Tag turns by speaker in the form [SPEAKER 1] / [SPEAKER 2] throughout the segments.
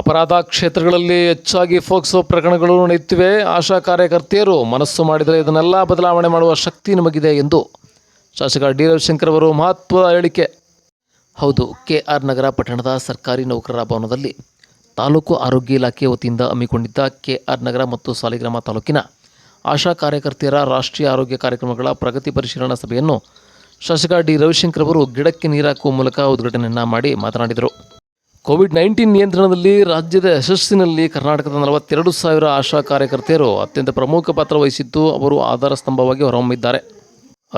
[SPEAKER 1] ಅಪರಾಧ ಕ್ಷೇತ್ರಗಳಲ್ಲಿ ಹೆಚ್ಚಾಗಿ ಫೋಕ್ಸೋ ಪ್ರಕರಣಗಳು ನಡೆಯುತ್ತಿವೆ. ಆಶಾ ಕಾರ್ಯಕರ್ತೆಯರು ಮನಸ್ಸು ಮಾಡಿದರೆ ಇದನ್ನೆಲ್ಲ ಬದಲಾವಣೆ ಮಾಡುವ ಶಕ್ತಿ ನಮಗಿದೆ ಎಂದು ಶಾಸಕ ಡಿ ರವಿಶಂಕರ್ ಅವರು ಮಹತ್ವದ ಹೇಳಿಕೆ. ಹೌದು, KR ನಗರ ಪಟ್ಟಣದ ಸರ್ಕಾರಿ ನೌಕರರ ಭವನದಲ್ಲಿ ತಾಲೂಕು ಆರೋಗ್ಯ ಇಲಾಖೆ ವತಿಯಿಂದ ಹಮ್ಮಿಕೊಂಡಿದ್ದ KR ನಗರ ಮತ್ತು ಸಾಲಿಗ್ರಾಮ ತಾಲೂಕಿನ ಆಶಾ ಕಾರ್ಯಕರ್ತೆಯರ ರಾಷ್ಟ್ರೀಯ ಆರೋಗ್ಯ ಕಾರ್ಯಕ್ರಮಗಳ ಪ್ರಗತಿ ಪರಿಶೀಲನಾ ಸಭೆಯನ್ನು ಶಾಸಕ ಡಿ ರವಿಶಂಕರ್ ಅವರು ಗಿಡಕ್ಕೆ ನೀರು ಹಾಕುವ ಮೂಲಕ ಉದ್ಘಾಟನೆಯನ್ನು ಮಾಡಿ ಮಾತನಾಡಿದರು. ಕೋವಿಡ್-19 ನಿಯಂತ್ರಣದಲ್ಲಿ ರಾಜ್ಯದ ಯಶಸ್ಸಿನಲ್ಲಿ ಕರ್ನಾಟಕದ 42,000 ಆಶಾ ಕಾರ್ಯಕರ್ತೆಯರು ಅತ್ಯಂತ ಪ್ರಮುಖ ಪಾತ್ರ ವಹಿಸಿದ್ದು ಅವರು ಆಧಾರ ಸ್ತಂಭವಾಗಿ ಹೊರಹೊಮ್ಮಿದ್ದಾರೆ.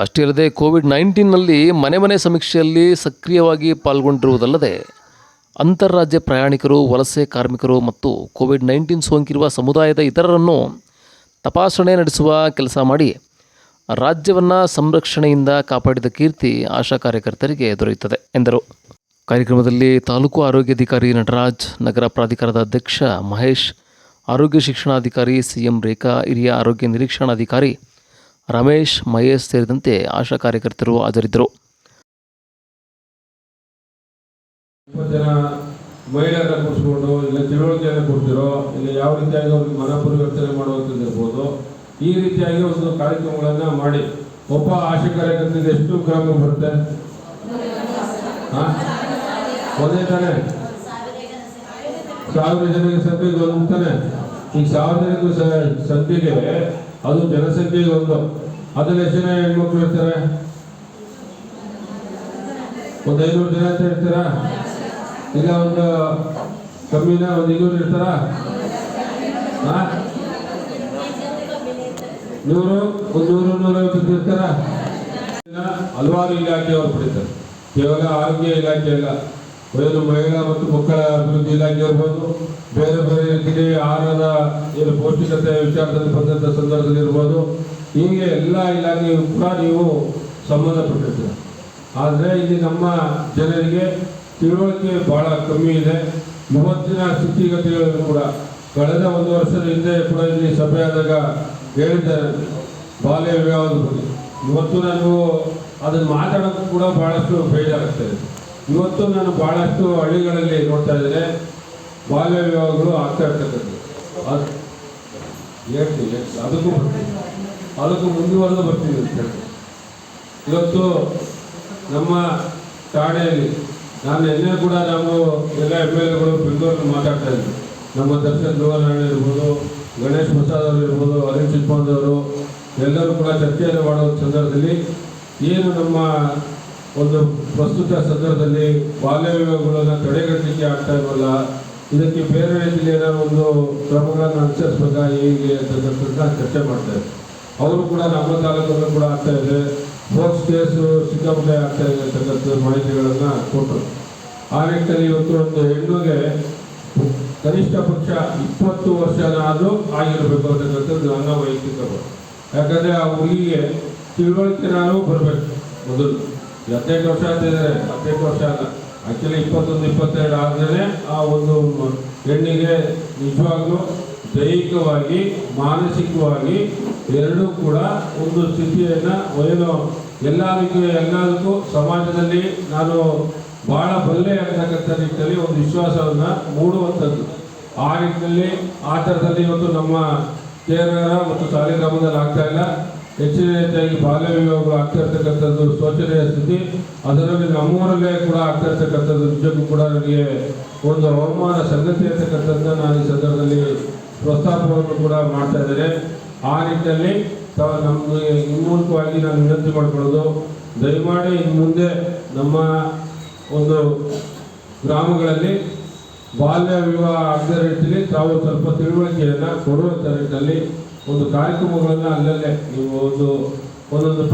[SPEAKER 1] ಅಷ್ಟೇ ಅಲ್ಲದೆ ಕೋವಿಡ್-19ನಲ್ಲಿ ಮನೆ ಸಮೀಕ್ಷೆಯಲ್ಲಿ ಸಕ್ರಿಯವಾಗಿ ಪಾಲ್ಗೊಂಡಿರುವುದಲ್ಲದೆ ಅಂತಾರಾಜ್ಯ ಪ್ರಯಾಣಿಕರು, ವಲಸೆ ಕಾರ್ಮಿಕರು ಮತ್ತು ಕೋವಿಡ್-19 ಸೋಂಕಿರುವ ಸಮುದಾಯದ ಇತರರನ್ನು ತಪಾಸಣೆ ನಡೆಸುವ ಕೆಲಸ ಮಾಡಿ ರಾಜ್ಯವನ್ನು ಸಂರಕ್ಷಣೆಯಿಂದ ಕಾಪಾಡಿದ ಕೀರ್ತಿ ಆಶಾ ಕಾರ್ಯಕರ್ತರಿಗೆ ದೊರೆಯುತ್ತದೆ ಎಂದರು. ಕಾರ್ಯಕ್ರಮದಲ್ಲಿ ತಾಲೂಕು ಆರೋಗ್ಯಾಧಿಕಾರಿ ನಟರಾಜ್, ನಗರ ಪ್ರಾಧಿಕಾರದ ಅಧ್ಯಕ್ಷ ಮಹೇಶ್, ಆರೋಗ್ಯ ಶಿಕ್ಷಣಾಧಿಕಾರಿ CM ರೇಖಾ, ಹಿರಿಯ ಆರೋಗ್ಯ ನಿರೀಕ್ಷಣಾಧಿಕಾರಿ ರಮೇಶ್, ಮಹೇಶ್ ಸೇರಿದಂತೆ ಆಶಾ ಕಾರ್ಯಕರ್ತರು ಹಾಜರಿದ್ದರು.
[SPEAKER 2] 20 ಜನ ಮಹಿಳೆಯರನ್ನ ಕೂರಿಸ್ಕೊಂಡು ಇಲ್ಲ ತಿಳುವಳಿಕೆಯನ್ನು ಕೊಡ್ತಿರೋ ಇಲ್ಲ ಯಾವ ರೀತಿಯಾಗಿ ಅವ್ರಿಗೆ ಮನ ಪರಿವರ್ತನೆ ಮಾಡುವಂಥದ್ದಿರ್ಬೋದು, ಈ ರೀತಿಯಾಗಿ ಒಂದು ಕಾರ್ಯಕ್ರಮಗಳನ್ನು ಮಾಡಿ ಒಬ್ಬ ಆಶಾ ಕಾರ್ಯಕರ್ತರಿಗೆ ಎಷ್ಟು ಗ್ರಾಮ ಬರುತ್ತೆ? ಒಂದೇ ತಾನೆ 1000 ಜನರಿಗೆ ಸಂಖ್ಯೆಗೆ ಒಂದು ತಾನೆ. ಈಗ 1000 ಜನಕ್ಕೆ ಸಂಖ್ಯೆಗೆ ಅದು ಜನಸಂಖ್ಯೆಗೆ ಒಂದು, ಅದ್ರಲ್ಲಿ ಎಷ್ಟು ಜನ ಹೆಣ್ಮಕ್ಳು ಇರ್ತಾರೆ? ಒಂದು 500 ಜನ ಅಂತ ಇರ್ತಾರ? ಇಲ್ಲ ಒಂದು ಕಮ್ಮಿನ ಒಂದು 200 ಇರ್ತಾರ? 100-150 ಇರ್ತಾರ? ಹಲವಾರು ಇಲಾಖೆಯವರು ಪಡಿತಾರೆ. ಕೇವಲ ಆರೋಗ್ಯ ಇಲಾಖೆ ಅಲ್ಲ, ಬಯಲು ಮಹಿಳಾ ಮತ್ತು ಮಕ್ಕಳ ಅಭಿವೃದ್ಧಿ ಇಲಾಖೆ ಇರ್ಬೋದು, ಬೇರೆ ಬೇರೆ ರೀತಿಯಲ್ಲಿ ಆಹಾರದ ಪೌಷ್ಟಿಕತೆ ವಿಚಾರದಲ್ಲಿ ಬಂದಂಥ ಸಂದರ್ಭದಲ್ಲಿ ಇರ್ಬೋದು, ಹೀಗೆ ಎಲ್ಲ ಇಲಾಖೆಯೂ ಕೂಡ ನೀವು ಸಂಬಂಧಪಟ್ಟಿರ್ತೀರ. ಆದರೆ ಇಲ್ಲಿ ನಮ್ಮ ಜನರಿಗೆ ತಿಳುವಳಿಕೆ ಬಹಳ ಕಮ್ಮಿ ಇದೆ. ಇವತ್ತಿನ ಸ್ಥಿತಿಗತಿಗಳನ್ನು ಕೂಡ ಕಳೆದ 1 ವರ್ಷದ ಹಿಂದೆ ಕೂಡ ಇಲ್ಲಿ ಸಭೆ ಆದಾಗ ಹೇಳಿದ್ದಾರೆ ಬಾಲ್ಯ ವಿವಾಹದ ಬಗ್ಗೆ. ಇವತ್ತು ನಾನು ಅದನ್ನು ಮಾತಾಡೋಕ್ಕೂ ಕೂಡ ಬಹಳಷ್ಟು ಬೇಜಾರಾಗ್ತಾಯಿದೆ. ಇವತ್ತು ನಾನು ಬಹಳಷ್ಟು ಹಳ್ಳಿಗಳಲ್ಲಿ ನೋಡ್ತಾ ಇದ್ದೇನೆ ಬಾಲ್ಯ ವಿವಾಹಗಳು ಆಗ್ತಾ ಇರ್ತಕ್ಕಂಥದ್ದು. ಅದು ಹೇಳ್ತೀನಿ, ಅದಕ್ಕೂ ಮುಂದುವರೆದು ಬರ್ತೀನಿ ಅಂತ ಹೇಳ್ತೀನಿ. ಇವತ್ತು ನಮ್ಮ ಠಾಣೆಯಲ್ಲಿ ನಾನು ನಿನ್ನೆ ಕೂಡ ನಾವು ಎಲ್ಲ MLAಗಳು ಬೆಂಗಳೂರಲ್ಲಿ ಮಾತಾಡ್ತಾ ಇದ್ವಿ. ನಮ್ಮ ದರ್ಶನ್ ಧ್ರುವನಾರಾಯಣ ಇರ್ಬೋದು, ಗಣೇಶ್ ಪ್ರಸಾದ್ ಅವರು ಇರ್ಬೋದು, ಅರುಣ್ ಚಿತ್ಪಾಂದ್ ಅವರು ಎಲ್ಲರೂ ಕೂಡ ಚರ್ಚೆಯನ್ನು ಮಾಡೋ ಸಂದರ್ಭದಲ್ಲಿ ಏನು ನಮ್ಮ ಒಂದು ಪ್ರಸ್ತುತ ಸಂದರ್ಭದಲ್ಲಿ ಬಾಲ್ಯ ವಿವಾಹಗಳನ್ನು ತಡೆಗಟ್ಟಲಿಕ್ಕೆ ಆಗ್ತಾ ಇಲ್ವಲ್ಲ, ಇದಕ್ಕೆ ಬೇರೆ ರೀತಿಯಲ್ಲಿ ಏನಾದ್ರು ಒಂದು ಕ್ರಮಗಳನ್ನು ಅನುಸರಿಸಬೇಕಾ ಹೀಗೆ ಅಂತಕ್ಕಂಥದ್ದನ್ನ ಚರ್ಚೆ ಮಾಡ್ತಾರೆ. ಅವರು ಕೂಡ ನಮ್ಮ ತಾಲೂಕಲ್ಲೂ ಕೂಡ ಆಗ್ತಾ ಇದೆ, ಫೋಕ್ಸ್ ಕೇಸು ಸಿಕ್ಕಾಪಟ್ಟೆ ಆಗ್ತಾ ಇದೆ ಅಂತಕ್ಕಂಥ ಮಾಹಿತಿಗಳನ್ನು ಕೊಟ್ಟರು. ಆ ನಿಟ್ಟಿನಲ್ಲಿ ಇವತ್ತು ಒಂದು ಹೆಣ್ಣಿಗೆ ಕನಿಷ್ಠ ಪಕ್ಷ 20 ವರ್ಷನಾದರೂ ಆಗಿರಬೇಕು ಅಂತಕ್ಕಂಥದ್ದು ನನ್ನ ವೈಯಕ್ತಿಕ ಬರುತ್ತೆ. ಯಾಕಂದರೆ ಆ ಹುಡುಗಿಗೆ ತಿಳುವಳಿಕೆನಾದ್ರೂ ಬರಬೇಕು. ಮೊದಲು 18 ವರ್ಷ ಅಂತಿದ್ದಾರೆ, 18 ವರ್ಷ ಅಲ್ಲ, ಆ್ಯಕ್ಚುಲಿ 21-22 ಆದ್ಮೇಲೆ ಆ ಒಂದು ಹೆಣ್ಣಿಗೆ ನಿಜವಾಗ್ಲೂ ದೈಹಿಕವಾಗಿ ಮಾನಸಿಕವಾಗಿ ಎರಡೂ ಕೂಡ ಒಂದು ಸ್ಥಿತಿಯನ್ನು ಏನು ಎಲ್ಲದಕ್ಕೂ ಸಮಾಜದಲ್ಲಿ ನಾನು ಬಹಳ ಬಲ್ಲೆ ಅಂತಕ್ಕಂಥ ನಿಟ್ಟಿನಲ್ಲಿ ಒಂದು ವಿಶ್ವಾಸವನ್ನು ಮೂಡುವಂಥದ್ದು. ಆ ನಿಟ್ಟಿನಲ್ಲಿ ಆ ಥರದಲ್ಲಿ ಇವತ್ತು ನಮ್ಮ KR ಮತ್ತು ಸಾಲಿಗ್ರಾಮದಲ್ಲಿ ಆಗ್ತಾ ಇಲ್ಲ. ಹೆಚ್ಚಿನ ರೀತಿಯಾಗಿ ಬಾಲ್ಯ ವಿವಾಹಗಳು ಆಗ್ತಾ ಇರ್ತಕ್ಕಂಥದ್ದು ಶೋಚನೀಯ ಸ್ಥಿತಿ. ಅದರಲ್ಲಿ ನಮ್ಮೂರಲ್ಲೇ ಕೂಡ ಆಗ್ತಾ ಇರ್ತಕ್ಕಂಥದ್ದು ನಿಜಕ್ಕೂ ಕೂಡ ನನಗೆ ಒಂದು ಅವಮಾನ ಸಂಗತಿ ಅಂತಕ್ಕಂಥದ್ದನ್ನ ನಾನು ಈ ಸಂದರ್ಭದಲ್ಲಿ ಪ್ರಸ್ತಾಪವನ್ನು ಕೂಡ ಮಾಡ್ತಾ ಇದ್ದೇನೆ. ಆ ನಿಟ್ಟಿನಲ್ಲಿ ನಮ್ಗೆ ಈ ಮೂಲಕವಾಗಿ ನಾನು ವಿನಂತಿ ಮಾಡ್ಕೊಳ್ಳೋದು, ದಯಮಾಡಿ ಇನ್ನು ಮುಂದೆ ನಮ್ಮ ಒಂದು ಗ್ರಾಮಗಳಲ್ಲಿ ಬಾಲ್ಯ ವಿವಾಹ ಆಗದ ರೀತಿಯಲ್ಲಿ ತಾವು ಸ್ವಲ್ಪ ತಿಳುವಳಿಕೆಯನ್ನು ಕೊಡುವಂಥ ನಿಟ್ಟಿನಲ್ಲಿ ಒಂದು ಕಾರ್ಯಕ್ರಮಗಳನ್ನು ಅಲ್ಲಲ್ಲೇ ನೀವು ಒಂದೊಂದು